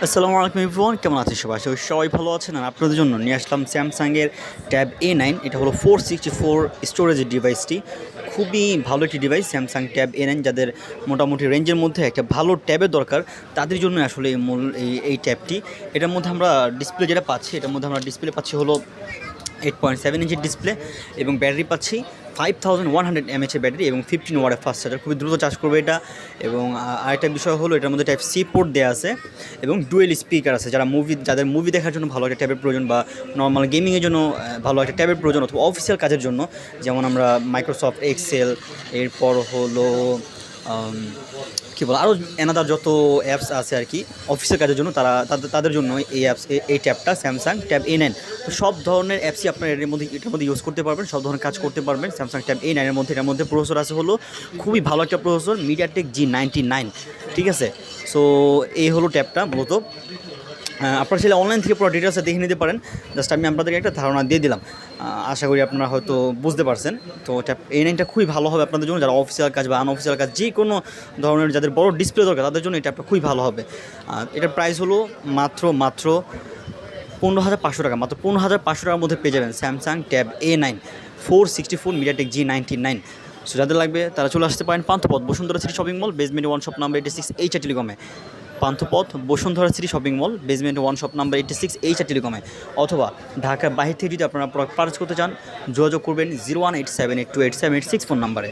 আসসালামু আলাইকুম এভরিওয়ান, কেমন আছেন সবাই? সবাই ভালো আছেন। আর আপনাদের জন্য নিয়ে আসলাম স্যামসাংয়ের ট্যাব A9। এটা হলো 464 স্টোরেজের ডিভাইসটি। খুবই ভালো একটি ডিভাইস স্যামসাং ট্যাব A9। যাদের মোটামুটি রেঞ্জের মধ্যে একটা ভালো ট্যাবের দরকার, তাদের জন্য আসলে এই ট্যাবটি। এটার মধ্যে আমরা ডিসপ্লে যেটা পাচ্ছি, এটার মধ্যে আমরা ডিসপ্লে পাচ্ছি হলো 8.7 ইঞ্চির ডিসপ্লে, এবং ব্যাটারি পাচ্ছি 5100 এর ব্যাটারি এবং 15 ওয়াটের ফাস্ট চার্জার। খুবই দ্রুত চার্জ করবে এটা। এবং আরেকটা বিষয় হলো এটার মধ্যে টাইপ সি পোর্ট দেওয়া আছে এবং ডুয়েল স্পিকার আছে। যাদের মুভি দেখার জন্য ভালো একটা ট্যাবের প্রয়োজন, বা নর্মাল গেমিংয়ের জন্য ভালো একটা ট্যাবের প্রয়োজন, অথবা অফিসিয়াল কাজের জন্য, যেমন আমরা মাইক্রোসফট এক্সেল, এরপর হলো কী বলো, আরও এনাদার যত অ্যাপস আছে আর কি অফিসের কাজের জন্য, তাদের জন্য এই ট্যাবটা স্যামসাং ট্যাব A9। তো সব ধরনের অ্যাপসই আপনার এটার মধ্যে ইউজ করতে পারবেন, সব ধরনের কাজ করতে পারবেন স্যামসাং ট্যাব A9 এর মধ্যে। এটার মধ্যে প্রসেসর আছে হলো খুবই ভালো একটা প্রসেসর, মিডিয়াটেক G99। ঠিক আছে, সো এই হলো ট্যাবটা মূলত। আপনারা চাইলে অনলাইন থেকে পুরো ডিটেলসে দেখে নিতে পারেন। জাস্ট আমি আপনাদেরকে একটা ধারণা দিয়ে দিলাম। আশা করি আপনারা হয়তো বুঝতে পারছেন। তো ট্যাব A9টা খুবই ভালো হবে আপনাদের জন্য, যারা অফিসিয়াল কাজ বা আনঅফিসিয়াল কাজ যে কোনো ধরনের, যাদের বড় ডিসপ্লে দরকার, তাদের জন্য এই ট্যাবটা খুবই ভালো হবে। এটার প্রাইস হলো মাত্র 15,500 টাকা। মাত্র 15,500 টাকার মধ্যে পেয়ে যাবেন Samsung tab A9 464 MediaTek G99। So যাদের লাগবে তারা চলে আসতে পারেন Panthapath Bashundhara city shopping mall, basement 1 shop number 86 HR টেলিকমে। Panthapath Bashundhara city shopping mall, basement 1 shop number 86 HR টেলিকমে। অথবা ঢাকার বাইরে থেকে যদি আপনারা প্রোডাক্ট পারচেজ করতে চান, যোগাযোগ করবেন 0187828786 ফোন নাম্বারে।